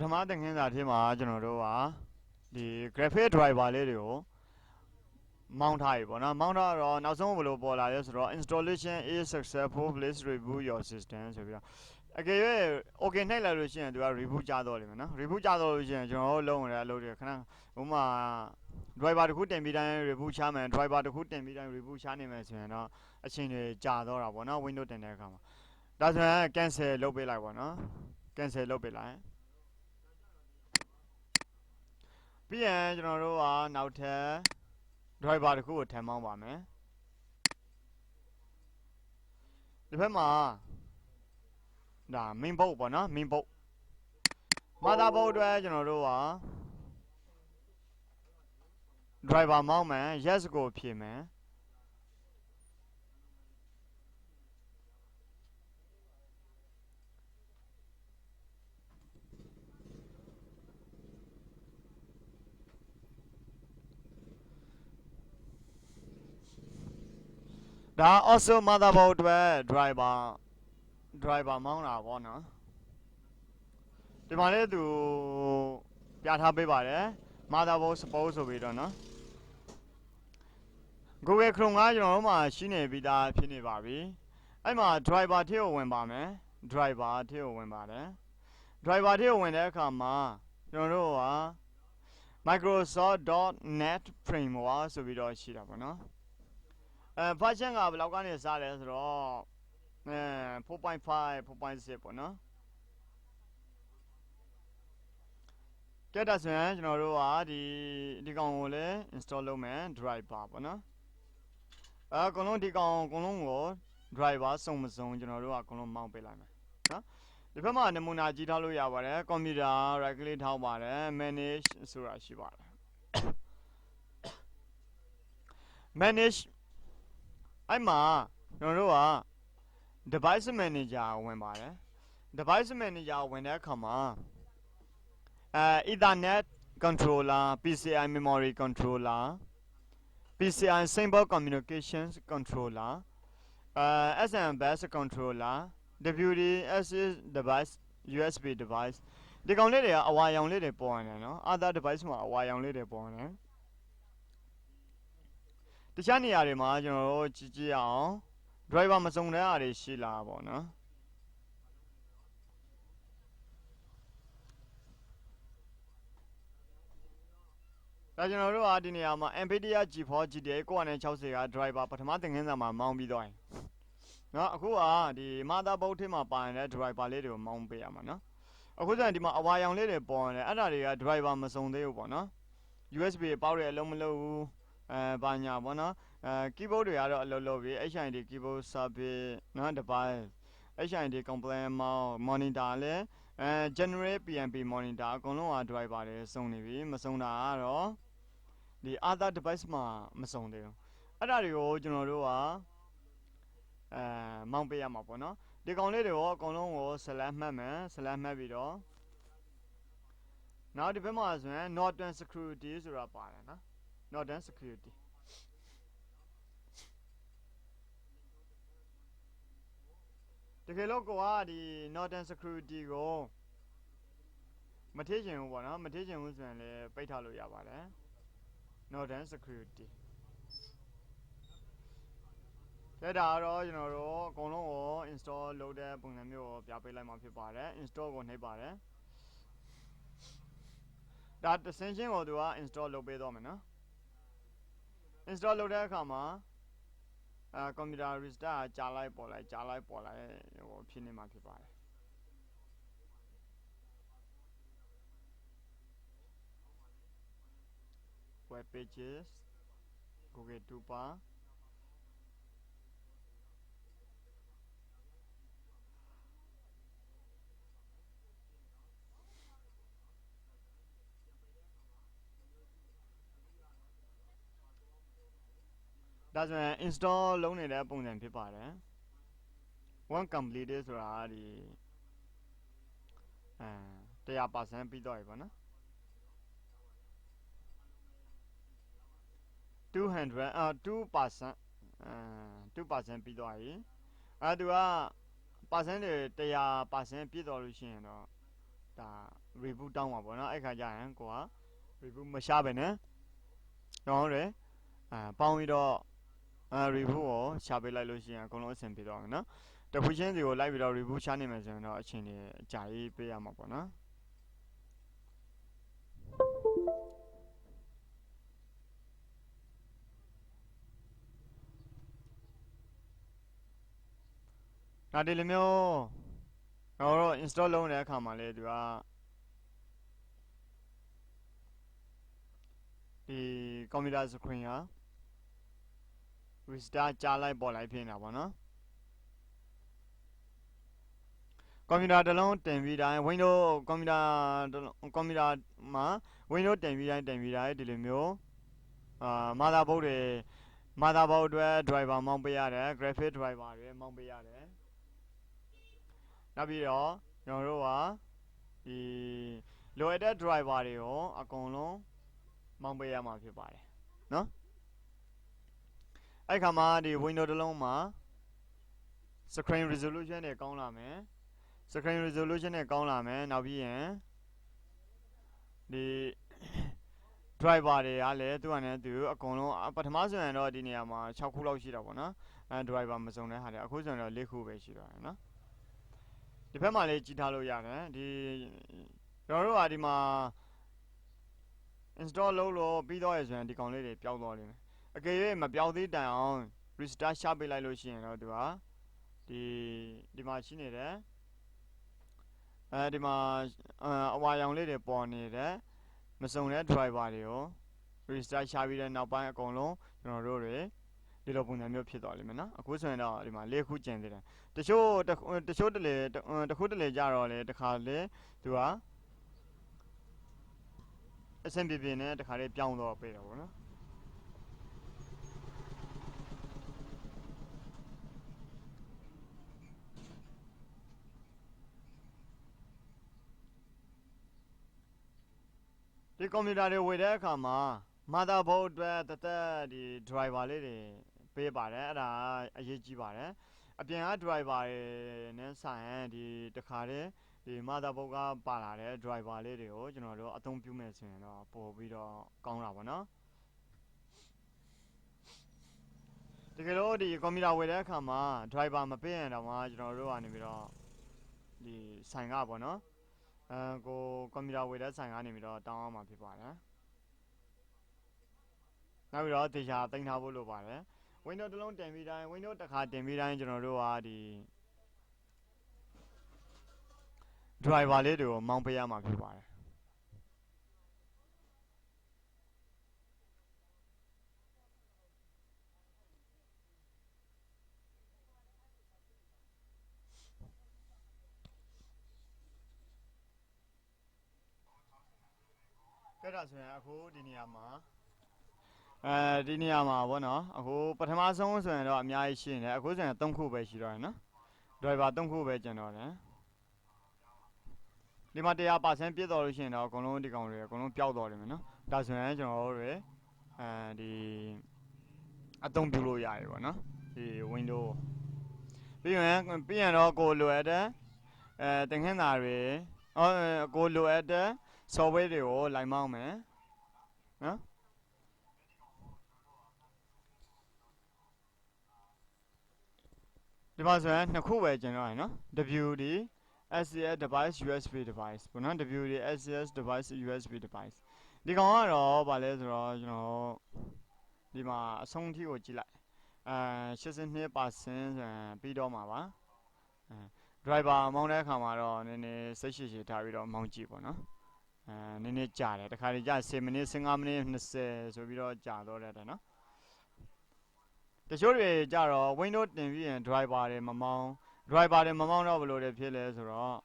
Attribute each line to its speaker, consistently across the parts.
Speaker 1: ထမသင်ခန်းစာထဲမှာကျွန်တော်တို့ကဒီ graphic driver လေးတွေကိုမောင်းထားပြီပေါ့နော်မောင်းထားတော့နောက်ဆုံးဘယ်လိုပေါ်လာလဲဆိုတော့ installation is successful please reboot your system ဆိုပြီးတော့အကယ်၍ okay နှိပ်လိုက်လို့ရှိရင်သူက reboot ကြတော့လိမ့်မယ်နော် reboot ကြတော့လို့ရှိရင်ကျွန်တော်တို့လုံးရတဲ့အလုပ်တွေခဏဥပမာ driver တစ်ခုတင်ပြီးတိုင်း reboot ချမယ် driver တစ်ခုတင်ပြီးတိုင်း reboot ချနိုင်မယ်ဆိုရင်တော့အချိန်တွေကြာတော့တာပေါ့နော် windows တင်တဲ့အခါမှာဒါဆိုရင် cancel လုပ်ပေးလိုက်ပေါ့နော် cancel လုပ်ပေးလိုက်ပြီးရင်ကျွန်တော်တို့ကနောက်ထပ် driver တစ်ခုကိုထပ်မောင်းပါမယ်ဒီဘက်မှာဒါ main board ပေါ့နော် main board motherboard အတွက်ကျွန်တော်တို့က driver မောင်းမယ် yes ကိုဖြည့်မယ်ဒါ also motherboard အတွက် driver မောင်းတာပေါ့နော်ဒီမှာလေးသူပြထားပေးပါတယ် motherboard support ဆိုပြီးတော့နော် Google Chrome ကကျွန်တော်တို့မှာရှိနေပြီးသားဖြစ်နေပါပြီအဲ့မှာ driver ထဲကိုဝင်ပါမယ် driver ထဲကိုဝင်ပါတယ် driver ထဲကိုဝင်တဲ့အခါမှာကျွန်တော်တို့က Microsoft.NET Framework ဆိုပြီးတော့ရှိတာပေါ့နော်version ကဘယ်လောက်ကနေစလဲဆိုတော့4.5 4.6 ပေါ့နော်ကဲဒါဆိုရင်ကျွန်တော်တို့ကဒီကောင်ကိုလည်း install လုပ်မယ် driver ပေါ့နော်အကုန်လုံးဒီကောင်အကုန်လုံးကို driver စုံမစုံကျွန်တော်တို့ကအကုန်လုံးမောင်းပေးလိုက်မယ်နော်ဒီဘက်မှာနမူနာကြည့်ထားလို့ရပါတယ် computer right click ထောက်ပါတယ် manage ဆိုတာရှိပါတယ် manage အဲ့မှာကျွန်တော်တို့က device manager ဝင်ပါတယ် device manager ဝင်တဲ့အခါမှာEthernet controller PCI memory controller PCI simple communications controller SM bus controller WDSS device USB device ဒီကောင်လေးတွေကအဝါရောင်လေးတွေပေါ်နေတယ်နော် other device မှာအဝါရောင်လေးတွေပေါ်နေတယ်တခြားနေရာတွေမှာကျွန်တော်တို့ကြည့်အောင် driver မစုံတဲ့အားတွေရှိလာပေါ့နော်ဒါကျွန်တော်တို့ကဒီနေရာမှာ MITDC G4 GTA 960က driver ပထမသင်ခန်းစာမှာမောင်းပြီးသွားရင်နော်အခုကဒီ motherboard ထဲမှာပါနေတဲ့ driver လေးတွေကိုမောင်းပေးရမှာနော်အခုကျရင်ဒီမှာအဝါရောင်လေးတွေပေါ်နေတယ်အဲ့ဒါတွေက driver မစုံသေးဘူးပေါ့နော် USB ပေါက်တဲ့အလုံးမလုံးဘူးဘာညာပေါ့နော်keyboard တွေကတော့အလုံးလုံးပြီ HID keyboard service နော် device HID complaint mouse monitor လည်းgenerate PNP monitor အကုန်လုံးက driver တွေစုံနေပြီမစုံတာကတော့ဒီ other device မှာမစုံသေးဘူးအဲ့ဒါတွေကိုကျွန်တော်တို့ကမောင်းပေးရမှာပေါ့နော်ဒီကောင်လေးတွေကိုအကုန်လုံးကို select မှတ်မယ် select မှတ်ပြီးတော့နောက်ဒီဘက်မှာဆိုရင် Northern Security ဆိုတာပါတယ်နော် Northern Security တကယ်လို့ကိုကဒီ Northern Security ကိုမထည့်ချင်ဘူးပေါ့နော်မထည့်ချင်ဘူးဆိုရင်လည်းပိတ်ထားလို့ရပါတယ် Northern Security ဒါကတော့ကျွန်တော်တို့အကုန်လုံးကို install လုပ်တဲ့ပုံစံမျိုးကိုပြပေးလိုက်မှာဖြစ်ပါတယ် install ကိုနှိပ်ပါတယ်ဒါတဆင်းချင်းကိုသူက install လုပ်ပေးတော့မယ်နော် install လုပ်တဲ့အခါမှာcomputer restart ကြာလိုက်ပေါ်လိုက်ကြာလိုက်ပေါ်လိုက်ဟိုဖြစ်နေမှာဖြစ်ပါတယ် web pages Google 2 barဒါဆိုရင် install လုပ်နေတဲ့ပုံစံဖြစ်ပါတယ် one completed ဆိုတာဒီ100% ပြီးတော့ပြီပေါ့နော်200% 2% ပြီးသွားပြီသူက percent တွေ100% ပြည့်တော်လို့ရှိရင်တော့ ဒါ reboot တောင်းမှာပေါ့နော်အဲ့ခါကျရင်ကိုက reboot မရှာပဲနဲ့ကျွန်တော်တို့ပေါင်းပြီးတော့reboot ကိုရှာပေးလိုက်လို့ရှိရင်အကုန်လုံးအဆင်ပြေတော့မယ်နော်တခုချင်းစီကိုလိုက်ပြီးတော့ reboot ရှာနေမယ်ဆိုရင်တော့အချိန်ကြီးအကြာကြီးပေးရမှာပေါ့နော်ဒါဒီလိုမျိုးကျွန်တော်တို့ install လုပ်တဲ့အခါမှာလေသူကဒီ computer screen က restart ကြားလိုက်ပေါ်လိုက်ဖြစ်နေတာပေါ့နော်ကွန်ပျူတာတစ်လုံးတင်ပြီးတိုင်း Windows ကွန်ပျူတာမှာ Windows တင်ပြီးတိုင်းဒီလိုမျိုးmotherboard အတွက် driver မောင်းပေးရတယ် graphic driver တွေမောင်းပေးရတယ်နောက်ပြီးတော့ကျွန်တော်တို့ကဒီလိုအပ်တဲ့ driver တွေကိုအကုန်လုံးမောင်းပေးရမှာဖြစ်ပါတယ်နော်အဲ့ခါမှာဒီ Windows တစ်လုံးမှာ screen resolution တွေကောင်းလာမယ်screen resolution နဲ့ကောင်းလာမယ်နောက်ပြီးရင်ဒီ driver တွေကလည်းသူ့အနေနဲ့သူအကုန်လုံးပထမဆိုရင်တော့ဒီနေရာမှာ6ခုလောက်ရှိတာပေါ့နော်driver မစုံတဲ့ဟာတွေအခုဆိုရင်တော့4ခုပဲရှိတော့တယ်နော်ဒီဘက်မှာလေးကြည့်ထားလို့ရတယ်ဒီကျွန်တော်တို့ကဒီမှာ install လုပ်လို့ပြီးတော့ရဆိုရင်ဒီကောင်လေးတွေပျောက်သွားလိမ့်မယ်အကယ်၍မပျောက်သေးတိုင်အောင် restart ရှာပေးလိုက်လို့ရှိရင်တော့သူကဒီမှာရှိနေတယ်ဒီမှာအဝါရောင်လေးတွေပေါ်နေတယ်မစုံတဲ့ driver တွေကို restart ရှာပြီးတဲ့နောက်ပိုင်းအကုန်လုံးကျွန်တော်တို့တွေဒီလိုပုံစံမျိုးဖြစ်သွားလိမ့်မယ်နော်အခုဆိုရင်တော့ဒီမှာ၄ခုကျန်သေးတယ်တချို့တလေတစ်ခုတလေကြတော့လေတခါလေသူကအဆင်ပြေနဲ့တခါလေးပြောင်းတော့ပေးတယ်ပေါ့နော်ဒီကွန်ပျူတာတွေဝယ်တဲ့အခါမှာ motherboard အတွက်ဒီ driver လေးတွေပေးပါတယ်အဲ့ဒါအရေးကြီးပါတယ်အပြင်က driver တွေနဲ့ဆိုင်ရင်ဒီတခါတည်းဒီ motherboard ကပါလာတဲ့ driver လေးတွေကိုကျွန်တော်တို့အသုံးပြုမယ်ဆိုရင်တော့ပို့ပြီးတော့ကောင်းတာပေါ့နော်တကယ်လို့ဒီကွန်ပျူတာဝယ်တဲ့အခါမှာ driver မပေးရင်တော့မှကျွန်တော်တို့ကနေပြီးတော့ဒီဆိုင်ကပေါ့နော်ကိုကွန်ပျူတာဝယ်တဲ့ဆိုင်ကနေပြီးတော့တောင်းအောင်မှာဖြစ်ပါတယ်နောက်ပြီးတော့တေချာသိမ်းထားဖို့လိုပါတယ် Windows တစ်လုံးတင်ပြီးတိုင်း Windows တစ်ခါတင်ပြီးတိုင်းကျွန်တော်တို့ကဒီ driver လေးတွေကိုမောင်းပေးရမှာဖြစ်ပါတယ်ကဲဒါဆိုရင်အခုဒီနေရာမှာပေါ့နော်အခုပထမဆုံးဆိုရင်တော့အများကြီးရှိနေတယ်အခုဆိုရင်3ခုပဲရှိတော့တယ်နော် driver 3ခုပဲကျန်တော့တယ်ဒီမှာ100% ပြည့်တော်လို့ရှိရင်တော့အကုန်လုံးဒီကောင်တွေအကုန်လုံးပျောက်တော်တယ်မယ်နော်ဒါဆိုရင်ကျွန်တော်တို့တွေဒီအသုံးပြုလို့ရတယ်ပေါ့နော်ဒီ Windows ပြီးရင်တော့ကိုလိုအပ်တဲ့သင်ခန်းစာတွေကိုလိုအပ်တဲ့ software တွေကိုလိုက်မောင်းမယ်နော်ဒီမှာဆိုရင်2ခုပဲကျန်တော့တယ်နော် WD SCS device USB device ပေါ့နော် WD SCS device USB device ဒီကောင်ကတော့ဗာလဲဆိုတော့ကျွန်တော်ဒီမှာအဆုံးထိကိုကြည့်လိုက်82% ပြီးတော့မှာပါdriver မောင်းတဲ့အခါမှာတော့နည်းနည်းစိတ်ရှိရှိထားပြီးတော့မောင်းကြည့်ပေါ့နော်နည်းနည်းကြာတယ်တခါတလေကြာ10မိနစ်15မိနစ်20ဆိုပြီးတော့ကြာတော့တယ်နော်တချို့တွေကြတော့ Windows တင်ပြီးရင် driver တွေမမောင်း driver တွေမမောင်းတော့ဘယ်လိုတွေဖြစ်လဲဆိုတော့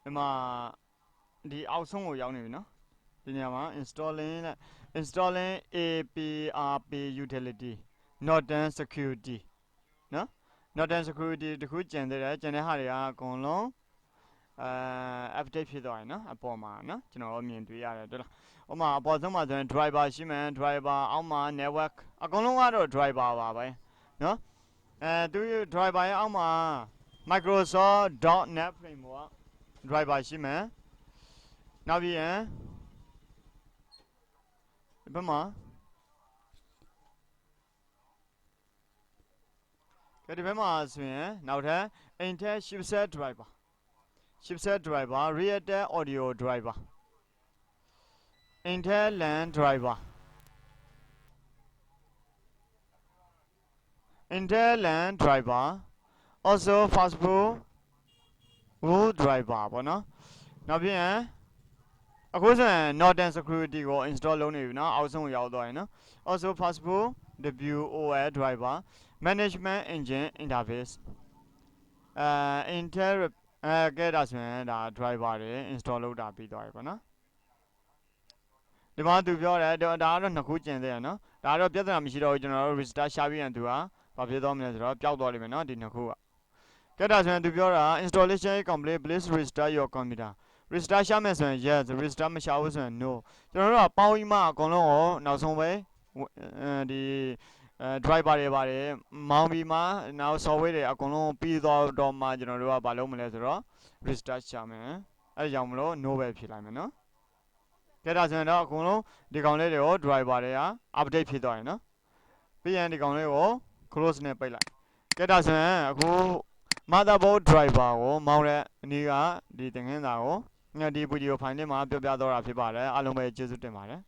Speaker 1: ဒီမှာဒီအောက်ဆုံးကိုရောက်နေပြီနော်ဒီနေရာမှာ installing APRP utility Norton security နော် Norton security တခုကျန်သေးတယ်ကျန်တဲ့ဟာတွေကအကုန်လုံး update ဖြစ်သွားတယ်နော်အပေါ်မှာနော်ကျွန်တော်မြင်တွေ့ရတယ်တော်လားဥပမာအပေါ်ဆုံးမှာဆိုရင် driver ရှိမယ် driver အောက်မှာ network အကုန်လုံးကတော့ driver ပါပဲနော်သူ driver ရဲ့အောက်မှာ Microsoft.net framework driver ရှိမယ်နောက်ပြီးရင်ဒီဘက်မှာဒီဘက်မှာဆိုရင်နောက်ထပ် Intel chipset driver Realtek audio driver Intel LAN driver Intel LAN driver also fastboot wood driver ပေါ့နော်နောက်ပြီးရင်အခုဆိုရင် Norton Security ကို install လုပ်နေပြီနော်အောက်ဆုံးကိုရောက်သွားရင်နော် also fastboot WOL driver management engine interface Intel ကဲဒါဆိုရင်ဒါ driver တွေ install လုပ်တာပြီးသွားပြီပေါ့နော်ဒီမှာသူပြောတယ်ဒါကတော့နှစ်ခုကျန်သေးတယ်နော်ဒါတော့ပြဿနာမရှိတော့ဘူးကျွန်တော်တို့ restart ရှာပြီးရင်သူကဘာဖြစ်သွားမလဲဆိုတော့ပျောက်သွားလိမ့်မယ်နော်ဒီနှစ်ခုကကဲဒါဆိုရင်သူပြောတာ installation complete please restart your computer restart ရှာမယ်ဆိုရင် yes restart မရှာဘူးဆိုရင် no ကျွန်တော်တို့ကပေါင်းပြီးမှအကုန်လုံးကိုနောက်ဆုံးပဲဒီdriver တွေပါတယ်မောင်းပြီးမှနောက် software တွေအကုန်လုံးပြီးတော့မှကျွန်တော်တို့ကဘာလုပ်မလဲဆိုတော့ restart ရှာမယ်အဲကြောင့်မလို့ no ပဲဖြေလိုက်မယ်နော်ကဲဒါဆိုရင်တော့အကုန်လုံးဒီကောင်လေးတွေကို driver တွေက update ဖြစ်သွားရင်နော်ပြီးရင်ဒီကောင်လေးကို close နဲ့ပိတ်လိုက်ကဲဒါဆိုရင်အခု motherboard driver ကိုမောင်းတဲ့အနည်းကဒီသင်ခန်းစာကိုဒီ video file လေးမှာပြောပြတော့တာဖြစ်ပါတယ်အားလုံးပဲကျေးဇူးတင်ပါတယ်